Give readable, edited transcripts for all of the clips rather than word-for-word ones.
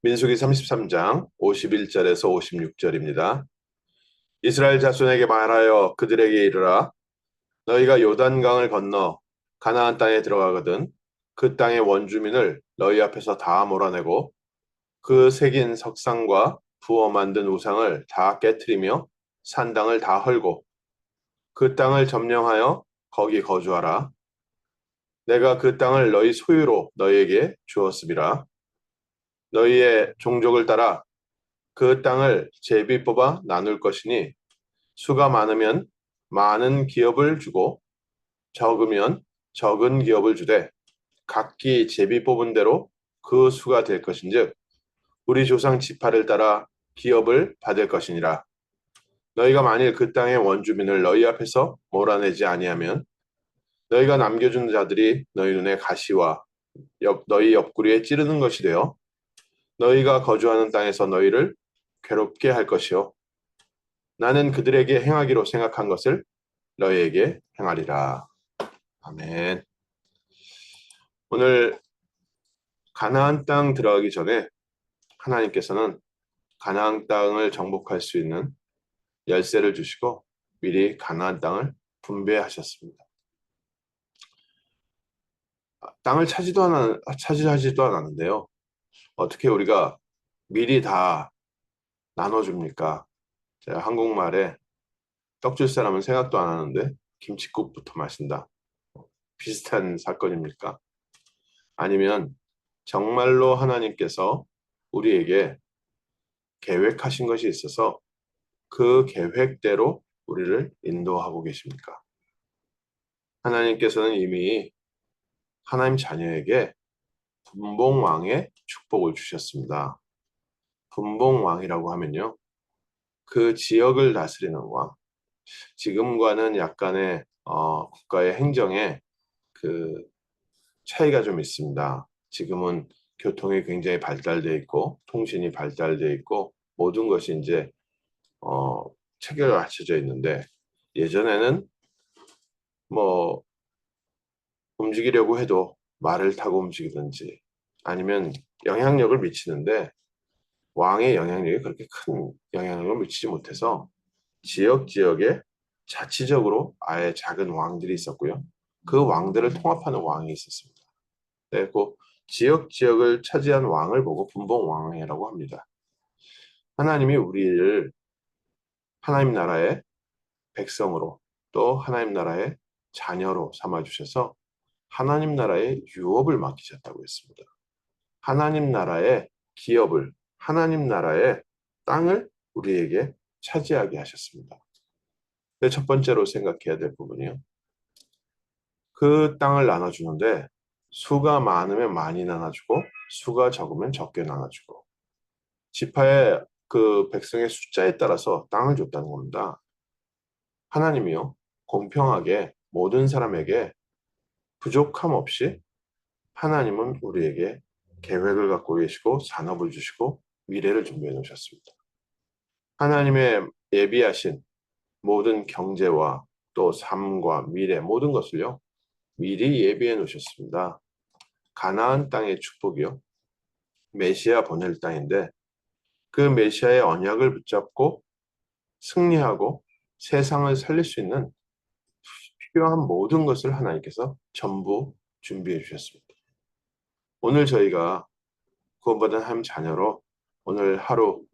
민수기 33장 51절에서 56절입니다. 이스라엘 자손에게 말하여 그들에게 이르라. 너희가 요단강을 건너 가나안 땅에 들어가거든 그 땅의 원주민을 너희 앞에서 다 몰아내고 그 새긴 석상과 부어 만든 우상을 다 깨뜨리며 산당을 다 헐고 그 땅을 점령하여 거기 거주하라. 내가 그 땅을 너희 소유로 너희에게 주었음이라. 너희의 종족을 따라 그 땅을 제비 뽑아 나눌 것이니 수가 많으면 많은 기업을 주고 적으면 적은 기업을 주되 각기 제비 뽑은 대로 그 수가 될 것인즉 우리 조상 지파를 따라 기업을 받을 것이니라. 너희가 만일 그 땅의 원주민을 너희 앞에서 몰아내지 아니하면 너희가 남겨준 자들이 너희 눈에 가시와 너희 옆구리에 찌르는 것이 되어 너희가 거주하는 땅에서 너희를 괴롭게 할 것이요 나는 그들에게 행하기로 생각한 것을 너희에게 행하리라. 아멘. 오늘 가나안 땅 들어가기 전에 하나님께서는 가나안 땅을 정복할 수 있는 열쇠를 주시고 미리 가나안 땅을 분배하셨습니다. 땅을 차지하지도 않았는데요. 어떻게 우리가 미리 다 나눠줍니까? 제가 한국말에 떡 줄 사람은 생각도 안 하는데 김칫국부터 마신다. 비슷한 사건입니까? 아니면 정말로 하나님께서 우리에게 계획하신 것이 있어서 그 계획대로 우리를 인도하고 계십니까? 하나님께서는 이미 하나님 자녀에게 분봉왕의 축복을 주셨습니다. 분봉왕이라고 하면요. 그 지역을 다스리는 왕. 지금과는 약간의 국가의 행정에 그 차이가 좀 있습니다. 지금은 교통이 굉장히 발달되어 있고 통신이 발달되어 있고 모든 것이 이제 어, 체계화되어져 있는데 예전에는 뭐 움직이려고 해도 말을 타고 움직이든지 아니면 영향력을 미치는데 왕의 영향력이 그렇게 큰 영향력을 미치지 못해서 지역에 자치적으로 아예 작은 왕들이 있었고요. 그 왕들을 통합하는 왕이 있었습니다. 네, 그 지역을 차지한 왕을 보고 분봉왕이라고 합니다. 하나님이 우리를 하나님 나라의 백성으로 또 하나님 나라의 자녀로 삼아주셔서 하나님 나라의 유업을 맡기셨다고 했습니다. 하나님 나라의 기업을, 하나님 나라의 땅을 우리에게 차지하게 하셨습니다. 첫 번째로 생각해야 될 부분이요. 그 땅을 나눠주는데 수가 많으면 많이 나눠주고 수가 적으면 적게 나눠주고 지파의 그 백성의 숫자에 따라서 땅을 줬다는 겁니다. 하나님이요. 공평하게 모든 사람에게 부족함 없이 하나님은 우리에게 계획을 갖고 계시고 산업을 주시고 미래를 준비해 놓으셨습니다. 하나님의 예비하신 모든 경제와 또 삶과 미래 모든 것을요. 미리 예비해 놓으셨습니다. 가나안 땅의 축복이요. 메시아 보낼 땅인데 그 메시아의 언약을 붙잡고 승리하고 세상을 살릴 수 있는 필요한 모든 것을 하나님께서 전부 준비해 주셨습니다. 오늘 저희가 구원받은 하나님 자녀로 오늘 하루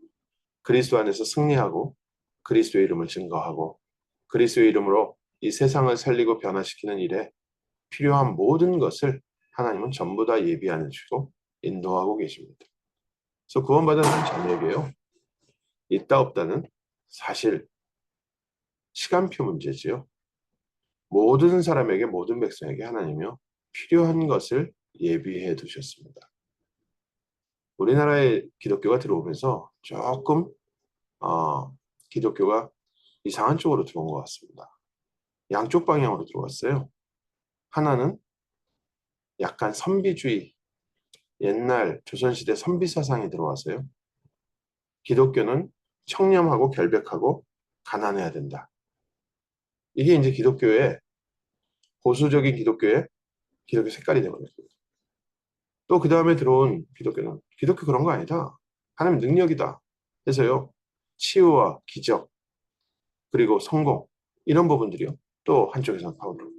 그리스도 안에서 승리하고 그리스도의 이름을 증거하고 그리스도의 이름으로 이 세상을 살리고 변화시키는 일에 필요한 모든 것을 하나님은 전부 다 예비하는 주고 인도하고 계십니다. 그래서 구원받은 하나님 자녀에게요. 있다 없다는 사실 시간표 문제지요. 모든 사람에게 모든 백성에게 하나님이요. 필요한 것을 예비해 두셨습니다. 우리나라에 기독교가 들어오면서 조금 기독교가 이상한 쪽으로 들어온 것 같습니다. 양쪽 방향으로 들어왔어요. 하나는 약간 선비주의, 옛날 조선시대 선비 사상이 들어와서요. 기독교는 청렴하고 결백하고 가난해야 된다. 이게 이제 보수적인 기독교 색깔이 되어버렸습니다. 또 그 다음에 들어온 기독교는 기독교 그런 거 아니다. 하나님 능력이다. 해서요. 치유와 기적, 그리고 성공 이런 부분들이요. 또 한쪽에서는 파워로.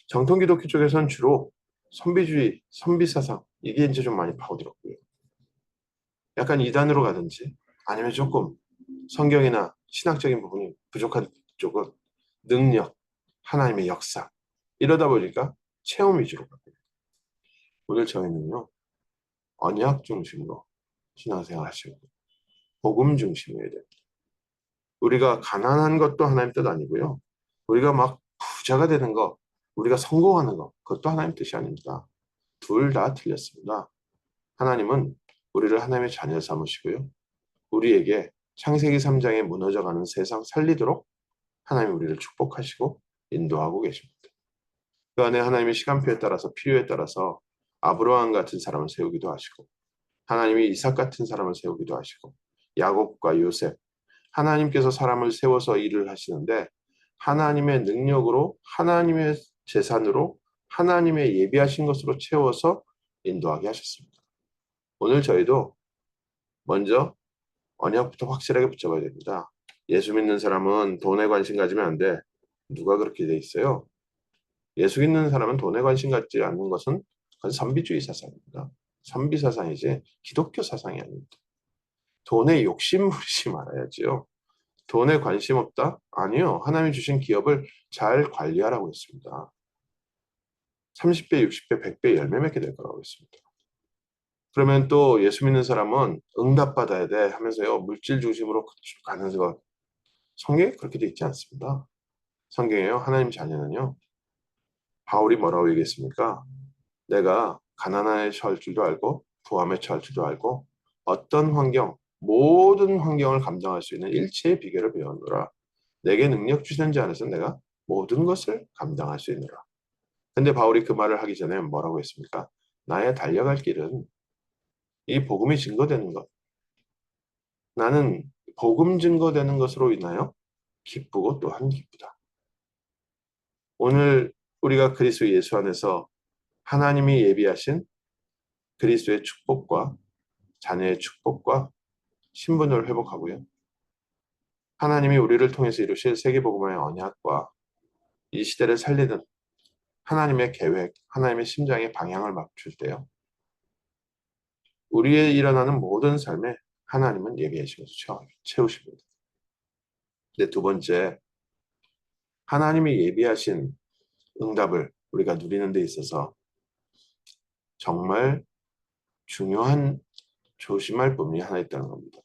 정통 기독교 쪽에서는 주로 선비주의, 선비사상 이게 이제 좀 많이 파고들었고요. 약간 이단으로 가든지 아니면 조금 성경이나 신학적인 부분이 부족한 쪽은 능력, 하나님의 역사 이러다 보니까 체험 위주로 가고요. 오늘 저희는요. 언약 중심으로 신앙생활 하시고 복음 중심이어야 됩니다. 우리가 가난한 것도 하나님 뜻 아니고요. 우리가 막 부자가 되는 거, 우리가 성공하는 거, 그것도 하나님 뜻이 아닙니다. 둘 다 틀렸습니다. 하나님은 우리를 하나님의 자녀 삼으시고요. 우리에게 창세기 3장에 무너져가는 세상 살리도록 하나님이 우리를 축복하시고 인도하고 계십니다. 그 안에 하나님의 시간표에 따라서 필요에 따라서 아브라함 같은 사람을 세우기도 하시고 하나님이 이삭 같은 사람을 세우기도 하시고 야곱과 요셉 하나님께서 사람을 세워서 일을 하시는데 하나님의 능력으로 하나님의 재산으로 하나님의 예비하신 것으로 채워서 인도하게 하셨습니다. 오늘 저희도 먼저 언약부터 확실하게 붙잡아야 됩니다. 예수 믿는 사람은 돈에 관심 가지면 안 돼. 누가 그렇게 돼 있어요? 예수 믿는 사람은 돈에 관심 갖지 않는 것은 그건 선비주의 사상입니다. 선비 사상이지 기독교 사상이 아닙니다. 돈에 욕심 부리지 말아야지요. 돈에 관심 없다? 아니요. 하나님이 주신 기업을 잘 관리하라고 했습니다. 30배, 60배, 100배 열매 맺게 될 거라고 했습니다. 그러면 또 예수 믿는 사람은 응답받아야 돼 하면서요. 물질 중심으로 가는 것. 성경에 그렇게 돼 있지 않습니다. 성경에요. 하나님 자녀는요. 바울이 뭐라고 얘기했습니까? 내가 가난함에 처할 줄도 알고 부함에 처할 줄도 알고 어떤 환경, 모든 환경을 감당할 수 있는 일체의 비결을 배웠노라. 내게 능력 주시는 자 안에서 내가 모든 것을 감당할 수 있노라. 근데 바울이 그 말을 하기 전에 뭐라고 했습니까? 나의 달려갈 길은 이 복음이 증거되는 것. 나는 복음 증거되는 것으로 인하여 기쁘고 또한 기쁘다. 오늘 우리가 그리스도 예수 안에서 하나님이 예비하신 그리스도의 축복과 자녀의 축복과 신분을 회복하고요. 하나님이 우리를 통해서 이루실 세계복음화의 언약과 이 시대를 살리는 하나님의 계획, 하나님의 심장의 방향을 맞출 때요. 우리의 일어나는 모든 삶에 하나님은 예비하시면서 채우십니다. 근데 두 번째, 하나님이 예비하신 응답을 우리가 누리는 데 있어서 정말 중요한 조심할 부분이 하나 있다는 겁니다.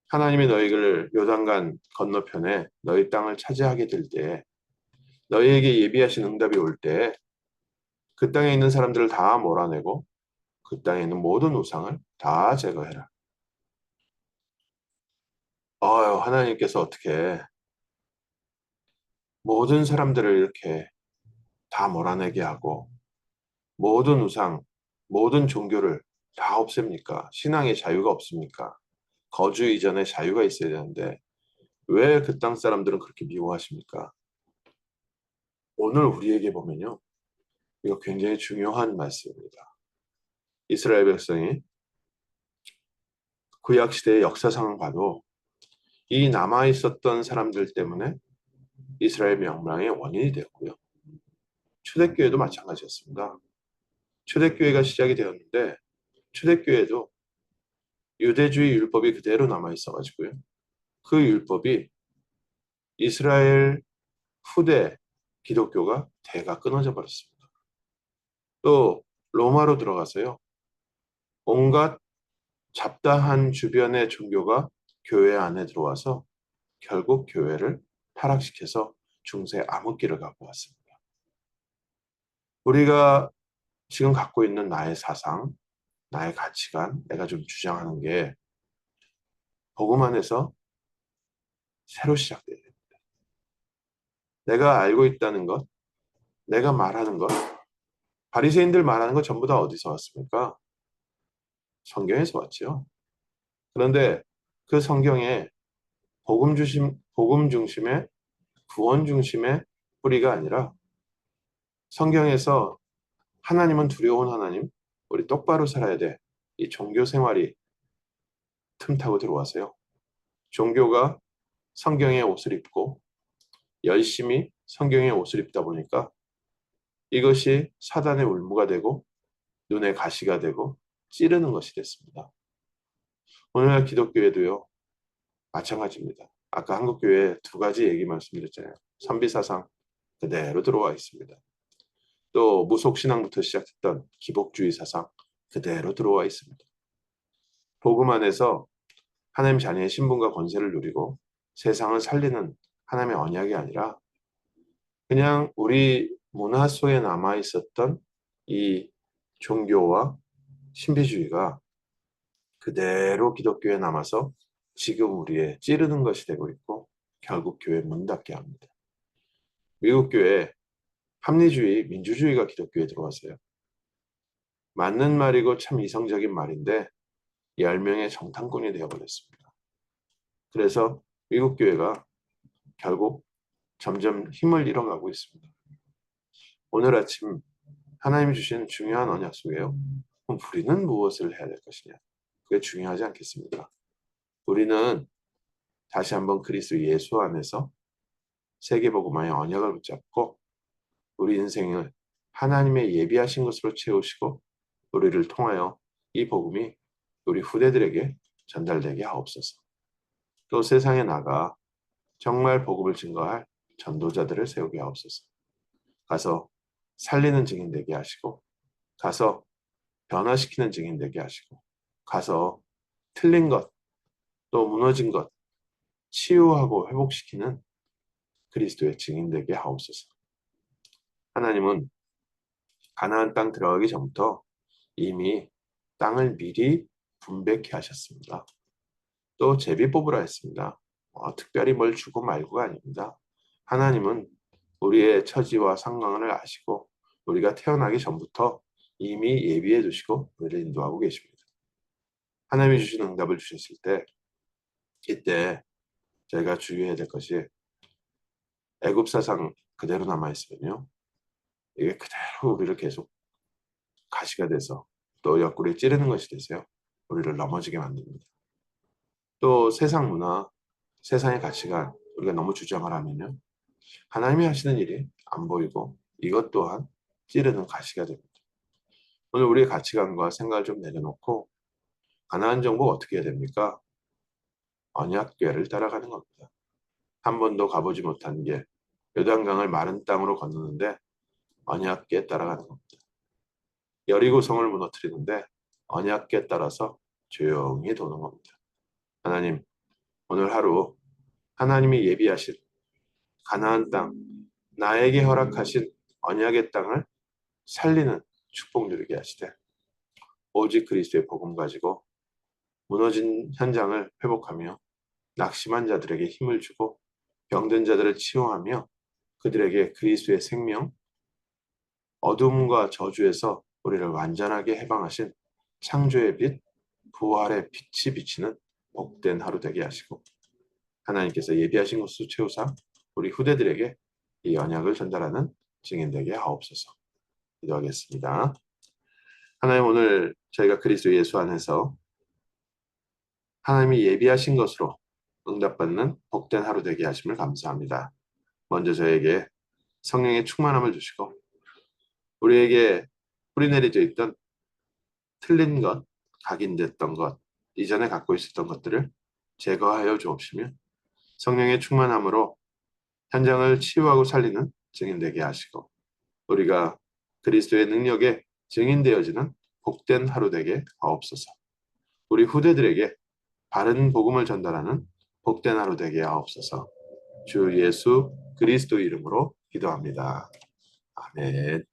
하나님이 너희를 요단강 건너편에 너희 땅을 차지하게 될 때, 너희에게 예비하신 응답이 올 때, 그 땅에 있는 사람들을 다 몰아내고 그 땅에 있는 모든 우상을 다 제거해라. 하나님께서 어떻게 모든 사람들을 이렇게 다 몰아내게 하고 모든 우상, 모든 종교를 다 없앱니까? 신앙의 자유가 없습니까? 거주 이전에 자유가 있어야 되는데 왜 그 땅 사람들은 그렇게 미워하십니까? 오늘 우리에게 보면요. 이거 굉장히 중요한 말씀입니다. 이스라엘 백성이 구약시대의 역사상을 봐도 이 남아있었던 사람들 때문에 이스라엘 멸망의 원인이 되었고요. 초대교회도 마찬가지였습니다. 초대교회가 시작이 되었는데 초대교회도 유대주의 율법이 그대로 남아있어가지고요. 그 율법이 이스라엘 후대 기독교가 대가 끊어져 버렸습니다. 또 로마로 들어가서요. 온갖 잡다한 주변의 종교가 교회 안에 들어와서 결국 교회를 타락시켜서 중세 암흑기를 갖고 왔습니다. 우리가 지금 갖고 있는 나의 사상, 나의 가치관, 내가 좀 주장하는 게 복음 안에서 새로 시작돼야 됩니다. 내가 알고 있다는 것, 내가 말하는 것, 바리새인들 말하는 것 전부 다 어디서 왔습니까? 성경에서 왔죠. 그런데 그 성경에 복음 중심의 구원 중심의 뿌리가 아니라 성경에서 하나님은 두려운 하나님, 우리 똑바로 살아야 돼. 이 종교 생활이 틈타고 들어와서요. 종교가 성경의 옷을 입고 열심히 성경의 옷을 입다 보니까 이것이 사단의 울무가 되고 눈에 가시가 되고 찌르는 것이 됐습니다. 오늘날 기독교에도요, 마찬가지입니다. 아까 한국교회 두 가지 얘기 말씀드렸잖아요. 선비사상 그대로 들어와 있습니다. 또 무속신앙부터 시작했던 기복주의 사상 그대로 들어와 있습니다. 복음 안에서 하나님 자녀의 신분과 권세를 누리고 세상을 살리는 하나님의 언약이 아니라 그냥 우리 문화 속에 남아 있었던 이 종교와 신비주의가 그대로 기독교에 남아서 지금 우리의 찌르는 것이 되고 있고 결국 교회 문 닫게 합니다. 미국 교회 합리주의, 민주주의가 기독교에 들어왔어요. 맞는 말이고 참 이성적인 말인데 10명의 정탐꾼이 되어버렸습니다. 그래서 미국 교회가 결국 점점 힘을 잃어가고 있습니다. 오늘 아침 하나님이 주신 중요한 언약 속에요. 그럼 우리는 무엇을 해야 될 것이냐? 그게 중요하지 않겠습니까? 우리는 다시 한번 그리스도 예수 안에서 세계복음화의 언약을 붙잡고 우리 인생을 하나님의 예비하신 것으로 채우시고 우리를 통하여 이 복음이 우리 후대들에게 전달되게 하옵소서. 또 세상에 나가 정말 복음을 증거할 전도자들을 세우게 하옵소서. 가서 살리는 증인 되게 하시고 가서 변화시키는 증인 되게 하시고 가서 틀린 것, 또 무너진 것 치유하고 회복시키는 그리스도의 증인 되게 하옵소서. 하나님은 가나안 땅 들어가기 전부터 이미 땅을 미리 분배케 하셨습니다. 또 제비 뽑으라 했습니다. 특별히 뭘 주고 말고가 아닙니다. 하나님은 우리의 처지와 상황을 아시고 우리가 태어나기 전부터 이미 예비해 두시고 우리를 인도하고 계십니다. 하나님이 주신 응답을 주셨을 때 이때 저희가 주의해야 될 것이 애굽 사상 그대로 남아있으면요. 이게 그대로 우리를 계속 가시가 돼서 또 옆구리에 찌르는 것이 되세요. 우리를 넘어지게 만듭니다. 또 세상 문화, 세상의 가치관 우리가 너무 주장을 하면요. 하나님이 하시는 일이 안 보이고 이것 또한 찌르는 가시가 됩니다. 오늘 우리의 가치관과 생각을 좀 내려놓고 가나안 정복 어떻게 해야 됩니까? 언약궤를 따라가는 겁니다. 한 번도 가보지 못한 게 요단강을 마른 땅으로 건너는데 언약궤 따라가는 겁니다. 여리고성을 무너뜨리는데 언약궤 따라서 조용히 도는 겁니다. 하나님, 오늘 하루 하나님이 예비하신 가나안 땅, 나에게 허락하신 언약의 땅을 살리는 축복 누리게 하시되 오직 그리스도의 복음 가지고 무너진 현장을 회복하며 낙심한 자들에게 힘을 주고 병든 자들을 치유하며 그들에게 그리스도의 생명, 어둠과 저주에서 우리를 완전하게 해방하신 창조의 빛, 부활의 빛이 비치는 복된 하루 되게 하시고 하나님께서 예비하신 것으로 채우사 우리 후대들에게 이 언약을 전달하는 증인 되게 하옵소서. 기도하겠습니다. 하나님, 오늘 저희가 그리스도 예수 안에서 하나님이 예비하신 것으로 응답받는 복된 하루 되게 하심을 감사합니다. 먼저 저에게 성령의 충만함을 주시고 우리에게 뿌리내려져 있던 틀린 것, 각인됐던 것, 이전에 갖고 있었던 것들을 제거하여 주옵시며 성령의 충만함으로 현장을 치유하고 살리는 증인 되게 하시고 우리가 그리스도의 능력에 증인되어지는 복된 하루 되게 하옵소서. 우리 후대들에게 바른 복음을 전달하는 복된 하루 되게 하옵소서. 주 예수 그리스도 이름으로 기도합니다. 아멘.